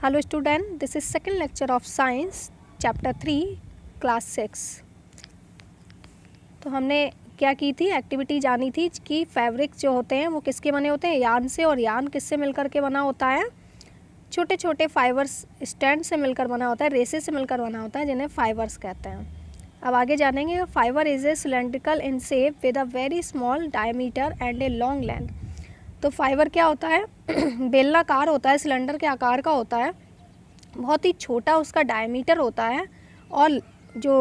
Hello student, this is second lecture of science chapter 3 class 6। तो हमने क्या की थी, एक्टिविटी जानी थी कि फैब्रिक जो होते हैं वो किसके बने होते हैं, यार्न से, और यार्न किससे मिलकर के बना होता है, छोटे छोटे फाइबर्स स्टैंड से मिलकर बना होता है, रेसे से मिलकर बना होता है, जिन्हें फाइबर्स कहते हैं। अब आगे जानेंगे। Fibre is a cylindrical in shape with a very small diameter and a long length. तो फाइबर क्या होता है बेलनाकार होता है, सिलेंडर के आकार का होता है, बहुत ही छोटा उसका डायमीटर होता है, और जो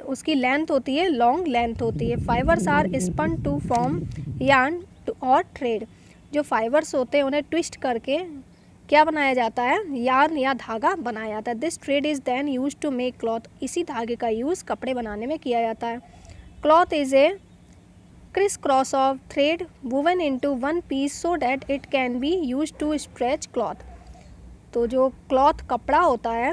उसकी लेंथ होती है लॉन्ग लेंथ होती है। Fibres are spun to form yarn और थ्रेड। जो फाइबर्स होते हैं उन्हें ट्विस्ट करके क्या बनाया जाता है, यार्न या धागा बनाया जाता है। This thread is then use to make cloth. इसी धागे का यूज़ कपड़े बनाने में किया जाता है। Cloth is a criss cross of thread woven into one piece so that it can be use to stretch cloth. तो जो क्लॉथ कपड़ा होता है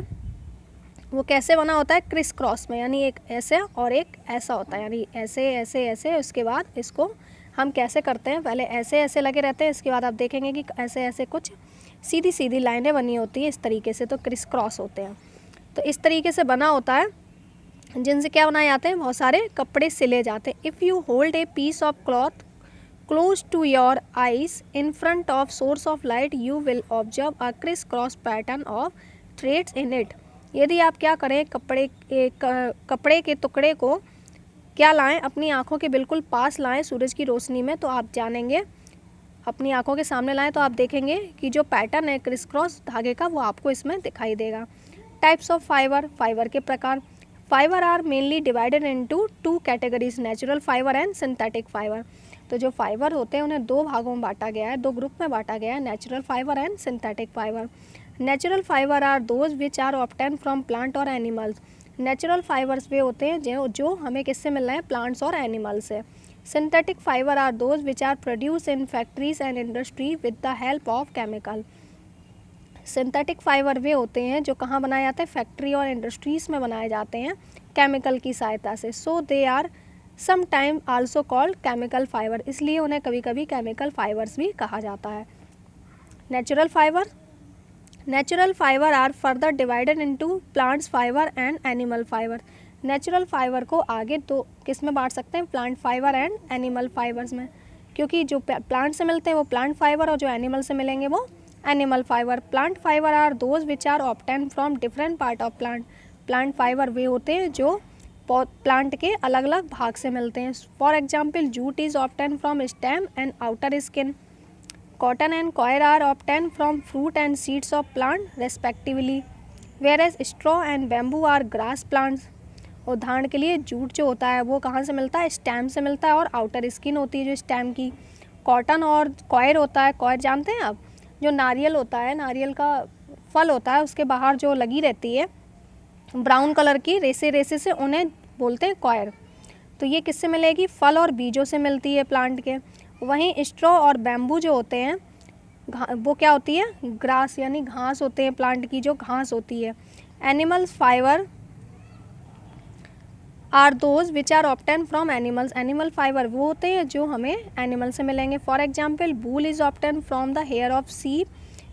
वो कैसे बना होता है, क्रिस क्रॉस में, यानी एक ऐसे और एक ऐसा होता है, यानी ऐसे ऐसे ऐसे। उसके बाद इसको हम कैसे करते हैं, पहले ऐसे ऐसे लगे रहते हैं, इसके बाद आप देखेंगे कि ऐसे ऐसे कुछ सीधी सीधी लाइनें बनी होती हैं इस तरीके से, तो क्रिस क्रॉस होते हैं। तो इस तरीके से बना होता है, जिनसे क्या बनाए जाते हैं, बहुत सारे कपड़े सिले जाते हैं। If you hold a piece of cloth close to your eyes in front of source of light you will observe a criss-cross pattern of threads in it। यदि आप क्या करें, कपड़े के टुकड़े को क्या लाएं, अपनी आँखों के बिल्कुल पास लाएं सूरज की रोशनी में, तो आप जानेंगे, अपनी आँखों के सामने लाएं तो आप देखेंगे कि जो पैटर्न है क्रिस क्रॉस धागे का वो आपको इसमें दिखाई देगा। टाइप्स ऑफ फाइबर, फाइबर के प्रकार। Fibre are mainly divided into two categories, natural fibre and synthetic fibre. तो जो फाइबर होते हैं उन्हें दो भागों में बांटा गया है, दो ग्रुप में बांटा गया है, natural fibre and synthetic fibre. Natural fibre are those which are obtain from plant और एनिमल्स। नेचुरल फाइबर्स वे होते हैं जो हमें किससे मिल रहे हैं, प्लांट्स और एनिमल से। Synthetic fibre are those which are produce in factories and industry with the help of chemical. Synthetic fibre वे होते हैं जो कहाँ बनाए जाते हैं, फैक्ट्री और इंडस्ट्रीज़ में बनाए जाते हैं केमिकल की सहायता से। So they are some time also called chemical fibre, इसलिए उन्हें कभी कभी केमिकल फाइबर्स भी कहा जाता है। Natural fibre, natural fibre are further divided into plants fibre and animal fibre. Natural fibre को आगे तो किस में बांट सकते हैं, plant fibre and animal fibres में, क्योंकि जो प्लांट से मिलते हैं वो प्लांट फाइबर और जो एनिमल से मिलेंगे वो animal fibre. Plant fibre are those which are obtain from different part of plant. Plant fibre वे होते हैं जो प्लांट के अलग अलग भाग से मिलते हैं। For example jute is obtain from stem and outer skin. Cotton and coir are obtain from fruit and seeds of plant respectively, whereas straw and bamboo are grass plants. उदाहरण के लिए जूट जो होता है वो कहाँ से मिलता है, स्टेम से मिलता है, और आउटर स्किन होती है जो स्टेम की। कॉटन और कॉयर होता है, कॉयर जानते हैं आप, जो नारियल होता है, नारियल का फल होता है, उसके बाहर जो लगी रहती है ब्राउन कलर की रेसे रेसे से, उन्हें बोलते हैं कॉयर। तो ये किससे मिलेगी, फल और बीजों से मिलती है प्लांट के। वहीं स्ट्रॉ और बैम्बू जो होते हैं वो क्या होती है, ग्रास, यानी घास होते हैं, प्लांट की जो घास होती है। Animals fibre are those which are obtain from animals. Animal fibre वो होते हैं जो हमें एनिमल से मिलेंगे। For example wool is obtain from the hair of sea,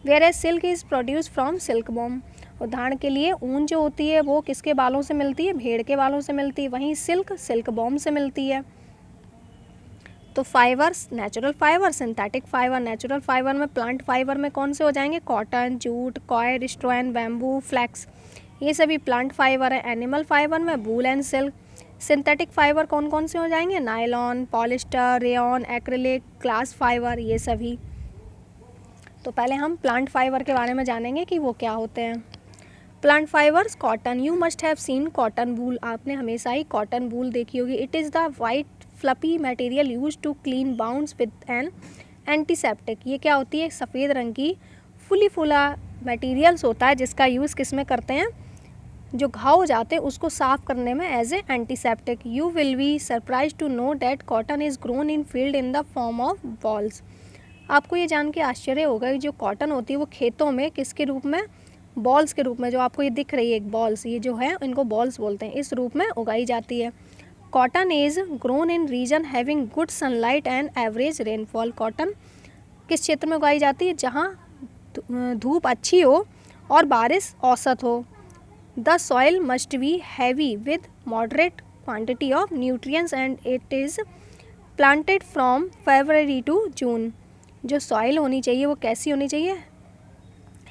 whereas silk is produce from silk worm. उदाहरण के लिए ऊन जो होती है वो किसके बालों से मिलती है, भेड़ के बालों से मिलती है, वहीं सिल्क सिल्क बॉम से मिलती है। तो fibres, natural fibre, synthetic fibre. Natural fibre में प्लांट फाइबर में कौन से हो जाएंगे, cotton, jute, coir, straw and bamboo, flax, ये सभी प्लांट फाइबर है। एनिमल फाइबर में wool and silk. Synthetic fibre कौन कौन से हो जाएंगे, nylon, polyester, rayon, acrylic, glass fibre, ये सभी। तो पहले हम प्लांट फाइबर के बारे में जानेंगे कि वो क्या होते हैं। Plant fibres, cotton, you must have seen cotton wool, आपने हमेशा ही कॉटन वूल देखी होगी। It is the white fluffy material use to clean wounds with an antiseptic. ये क्या होती है, सफ़ेद रंग की फुली फुला मटेरियल्स होता है जिसका यूज़ किस में करते हैं, जो घाव हो जाते हैं उसको साफ करने में, as a antiseptic. You will be surprise to know that cotton is grown in field in the form of balls. आपको ये जान के आश्चर्य होगा कि जो कॉटन होती है वो खेतों में किसके रूप में, बॉल्स के रूप में, जो आपको ये दिख रही है एक बॉल्स, ये जो है इनको बॉल्स बोलते हैं, इस रूप में उगाई जाती है। Cotton is grown in region having good sunlight and average rainfall. Cotton किस क्षेत्र में उगाई जाती है, जहाँ धूप अच्छी हो और बारिश औसत हो। The soil must be heavy with moderate quantity of nutrients and it is planted from February to June. जो सॉइल होनी चाहिए वो कैसी होनी चाहिए?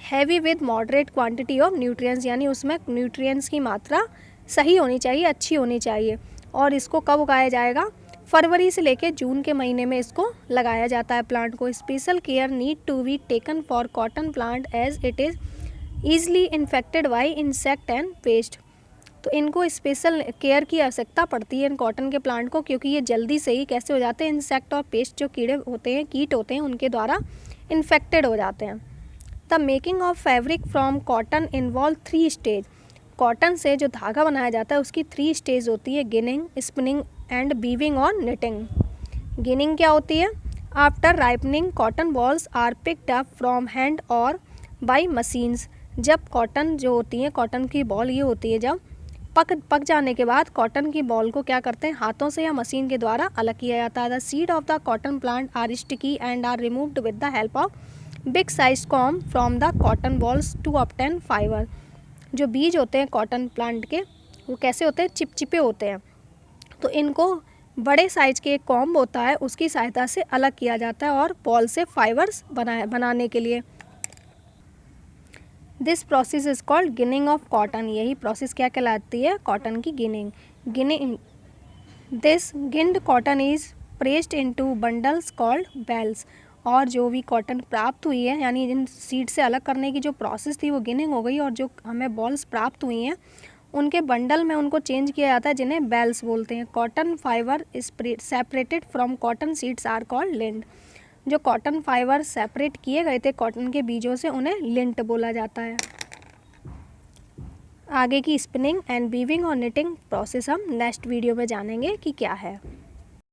Heavy with moderate quantity of nutrients, यानी उसमें न्यूट्रिएंट्स की मात्रा सही होनी चाहिए, अच्छी होनी चाहिए। और इसको कब उगाया जाएगा? फरवरी से लेकर जून के महीने में इसको लगाया जाता है प्लांट को। Special care need to be taken for cotton plant as it is easily infected by insect and pest. तो इनको स्पेशल केयर की आवश्यकता पड़ती है इन कॉटन के प्लांट को, क्योंकि ये जल्दी से ही कैसे हो जाते हैं, इंसेक्ट और पेस्ट जो कीड़े होते हैं, कीट होते हैं, उनके द्वारा इन्फेक्टेड हो जाते हैं। The making of fabric from cotton involve 3 stage. Cotton से जो धागा बनाया जाता है उसकी 3 स्टेज होती है, गिनिंग, स्पिनिंग एंड वीविंग और निटिंग। गिनिंग क्या होती है? After ripening cotton balls are picked up from hand और बाई मशीन्स। जब कॉटन जो होती है, कॉटन की बॉल ये होती है, जब पक जाने के बाद कॉटन की बॉल को क्या करते हैं, हाथों से या मशीन के द्वारा अलग किया जाता है। The seed of the cotton plant are sticky and are removed with the help of big size comb from the cotton balls to obtain fibre. जो बीज होते हैं कॉटन प्लांट के वो कैसे होते हैं? चिपचिपे होते हैं। तो इनको बड़े साइज के एक कॉम्ब होता है, उसकी सहायता से अलग किया जाता है और बॉल से फाइबर्स बनाने के लिए। This process is called ginning of cotton. यही प्रोसेस क्या कहलाती है? कॉटन की ginning. This ginned cotton is pressed into bundles called bales. और जो भी कॉटन प्राप्त हुई है, यानी जिन सीड से अलग करने की जो प्रोसेस थी वो गिनिंग हो गई, और जो हमें बॉल्स प्राप्त हुई हैं उनके बंडल में उनको चेंज किया जाता है, जिन्हें बेल्स बोलते हैं। Cotton fibre separated from cotton seeds are called lint. जो कॉटन फाइबर सेपरेट किए गए थे कॉटन के बीजों से, उन्हें लिंट बोला जाता है। आगे की स्पिनिंग एंड वीविंग और निटिंग प्रोसेस हम नेक्स्ट वीडियो में जानेंगे कि क्या है।